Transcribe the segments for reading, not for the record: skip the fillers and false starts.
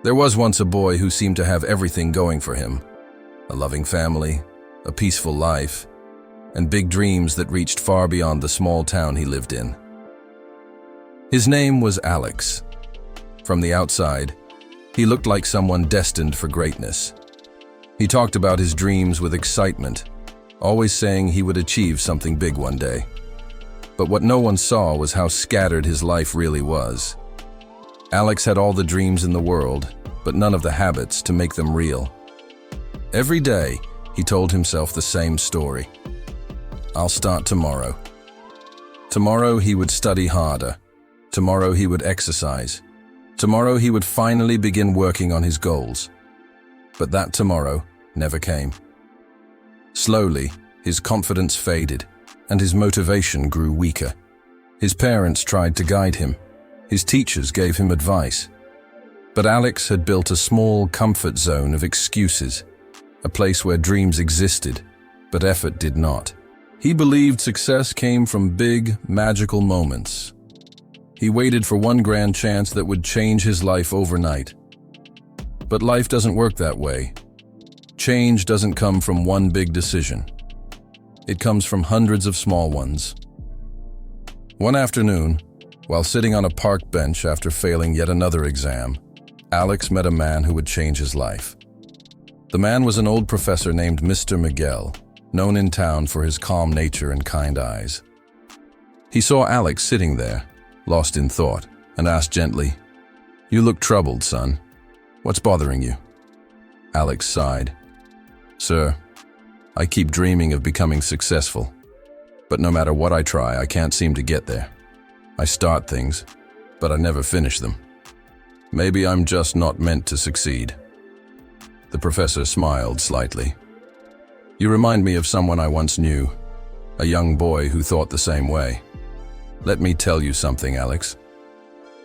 There was once a boy who seemed to have everything going for him. A loving family, a peaceful life, and big dreams that reached far beyond the small town he lived in. His name was Alex. From the outside, he looked like someone destined for greatness. He talked about his dreams with excitement, always saying he would achieve something big one day. But what no one saw was how scattered his life really was. Alex had all the dreams in the world, but none of the habits to make them real. Every day, he told himself the same story. I'll start tomorrow. Tomorrow he would study harder. Tomorrow he would exercise. Tomorrow he would finally begin working on his goals. But that tomorrow never came. Slowly, his confidence faded, and his motivation grew weaker. His parents tried to guide him. His teachers gave him advice. But Alex had built a small comfort zone of excuses, a place where dreams existed, but effort did not. He believed success came from big, magical moments. He waited for one grand chance that would change his life overnight. But life doesn't work that way. Change doesn't come from one big decision. It comes from hundreds of small ones. One afternoon, while sitting on a park bench after failing yet another exam, Alex met a man who would change his life. The man was an old professor named Mr. Miguel, known in town for his calm nature and kind eyes. He saw Alex sitting there, lost in thought, and asked gently, "You look troubled, son. What's bothering you?" Alex sighed. "Sir, I keep dreaming of becoming successful, but no matter what I try, I can't seem to get there. I start things, but I never finish them. Maybe I'm just not meant to succeed." The professor smiled slightly. "You remind me of someone I once knew, a young boy who thought the same way. Let me tell you something, Alex.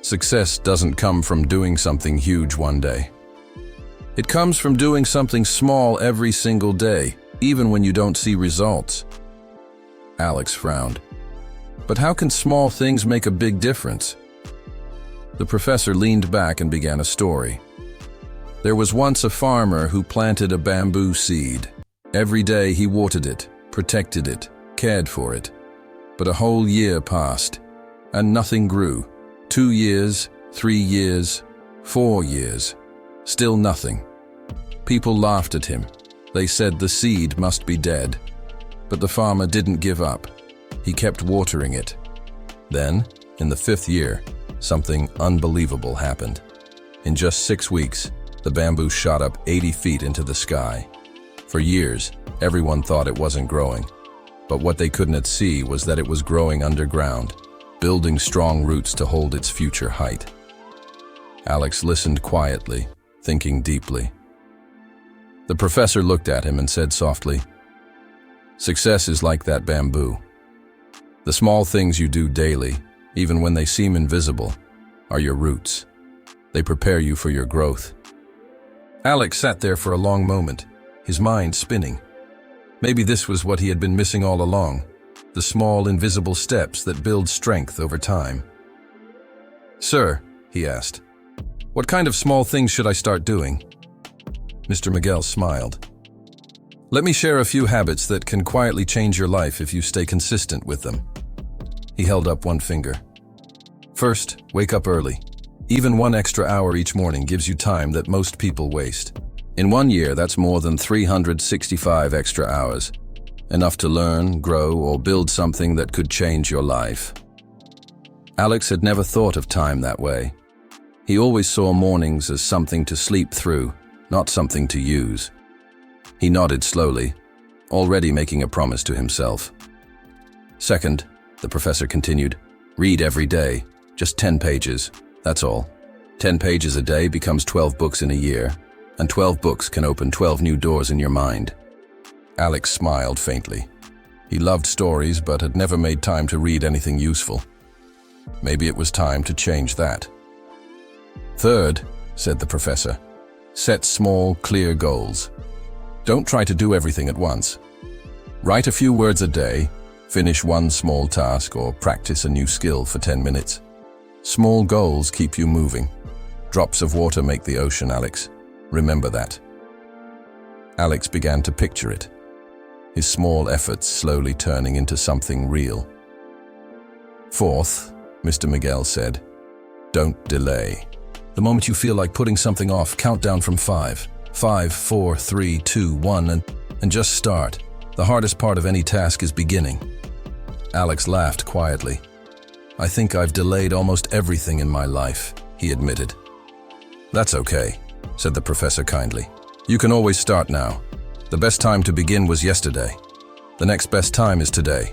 Success doesn't come from doing something huge one day. It comes from doing something small every single day, even when you don't see results." Alex frowned. "But how can small things make a big difference?" The professor leaned back and began a story. There was once a farmer who planted a bamboo seed. Every day he watered it, protected it, cared for it. But a whole year passed, and nothing grew. 2 years, 3 years, 4 years. Still nothing. People laughed at him. They said the seed must be dead. But the farmer didn't give up. He kept watering it. Then, in the 5th year, something unbelievable happened. In just 6 weeks, the bamboo shot up 80 feet into the sky. For years, everyone thought it wasn't growing. But what they couldn't see was that it was growing underground, building strong roots to hold its future height. Alex listened quietly, thinking deeply. The professor looked at him and said softly, "Success is like that bamboo. The small things you do daily, even when they seem invisible, are your roots. They prepare you for your growth." Alex sat there for a long moment, his mind spinning. Maybe this was what he had been missing all along, the small, invisible steps that build strength over time. "Sir," he asked, "what kind of small things should I start doing?" Mr. Miguel smiled. "Let me share a few habits that can quietly change your life if you stay consistent with them." He held up one finger. "First, wake up early. Even 1 extra hour each morning gives you time that most people waste. In 1 year, that's more than 365 extra hours. Enough to learn, grow, or build something that could change your life." Alex had never thought of time that way. He always saw mornings as something to sleep through, not something to use. He nodded slowly, already making a promise to himself. "Second," the professor continued, "read every day, just 10 pages, that's all. 10 pages a day becomes 12 books in a year, and 12 books can open 12 new doors in your mind." Alex smiled faintly. He loved stories but had never made time to read anything useful. Maybe it was time to change that. "Third," said the professor, "set small, clear goals. Don't try to do everything at once. Write a few words a day, finish one small task, or practice a new skill for 10 minutes. Small goals keep you moving. Drops of water make the ocean, Alex. Remember that. Alex began to picture it, his small efforts slowly turning into something real. Fourth, Mr. Miguel said, don't delay. The moment you feel like putting something off, count down from 5. 5, 4, 3, 2, 1, and just start. The hardest part of any task is beginning. Alex laughed quietly. I think I've delayed almost everything in my life, he admitted. That's okay, said the professor kindly. You can always start now. The best time to begin was yesterday. The next best time is today.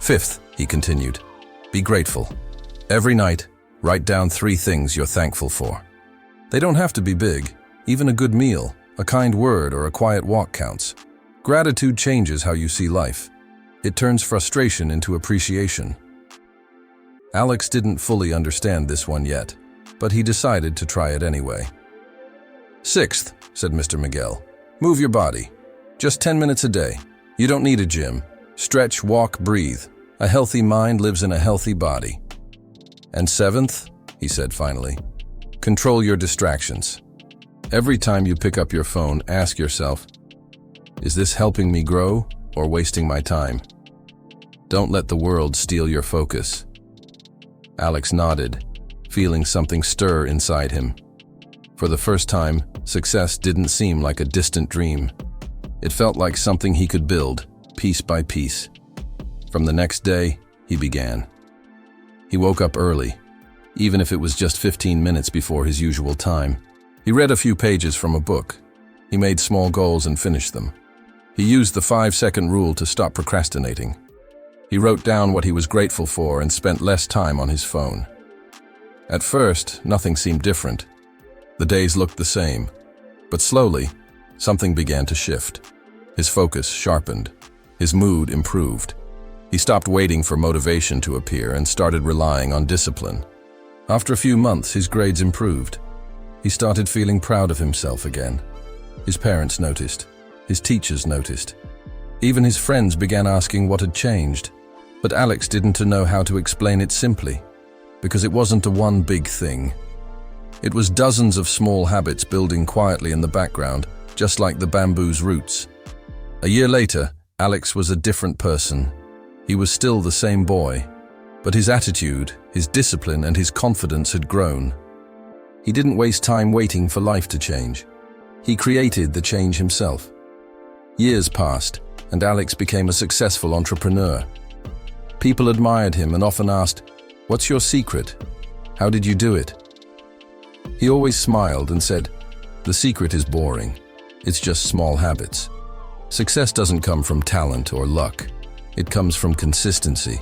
Fifth, he continued, be grateful. Every night, write down 3 things you're thankful for. They don't have to be big. Even a good meal, a kind word, or a quiet walk counts. Gratitude changes how you see life. It turns frustration into appreciation. Alex didn't fully understand this one yet, but he decided to try it anyway. Sixth, said Mr. Miguel, move your body. Just 10 minutes a day. You don't need a gym. Stretch, walk, breathe. A healthy mind lives in a healthy body. And seventh, he said finally, control your distractions. Every time you pick up your phone, ask yourself, is this helping me grow or wasting my time? Don't let the world steal your focus. Alex nodded, feeling something stir inside him. For the first time, success didn't seem like a distant dream. It felt like something he could build, piece by piece. From the next day, he began. He woke up early, even if it was just 15 minutes before his usual time. He read a few pages from a book. He made small goals and finished them. He used the 5-second rule to stop procrastinating. He wrote down what he was grateful for and spent less time on his phone. At first, nothing seemed different. The days looked the same, but slowly, something began to shift. His focus sharpened. His mood improved. He stopped waiting for motivation to appear and started relying on discipline. After a few months, his grades improved. He started feeling proud of himself again. His parents noticed. His teachers noticed. Even his friends began asking what had changed. But Alex didn't know how to explain it simply, because it wasn't a one big thing. It was dozens of small habits building quietly in the background, just like the bamboo's roots. A year later, Alex was a different person. He was still the same boy, but his attitude, his discipline, and his confidence had grown. He didn't waste time waiting for life to change. He created the change himself. Years passed, and Alex became a successful entrepreneur. People admired him and often asked, "What's your secret? How did you do it?" He always smiled and said, "The secret is boring. It's just small habits." Success doesn't come from talent or luck. It comes from consistency.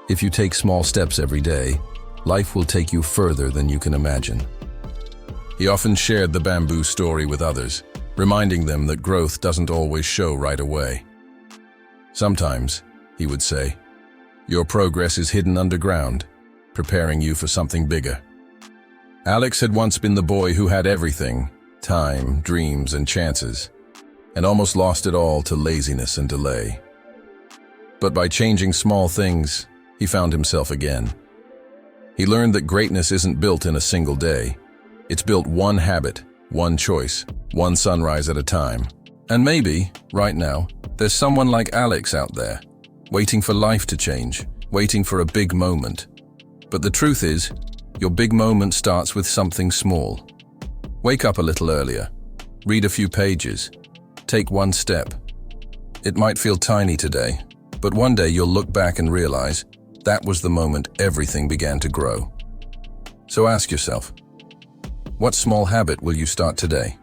If you take small steps every day, life will take you further than you can imagine. He often shared the bamboo story with others, reminding them that growth doesn't always show right away. Sometimes, he would say, your progress is hidden underground, preparing you for something bigger. Alex had once been the boy who had everything, time, dreams, and chances, and almost lost it all to laziness and delay. But by changing small things, he found himself again. He learned that greatness isn't built in a single day. It's built one habit, one choice, one sunrise at a time. And maybe, right now, there's someone like Alex out there, waiting for life to change, waiting for a big moment. But the truth is, your big moment starts with something small. Wake up a little earlier, read a few pages, take one step. It might feel tiny today, but one day you'll look back and realize that was the moment everything began to grow. So ask yourself, what small habit will you start today?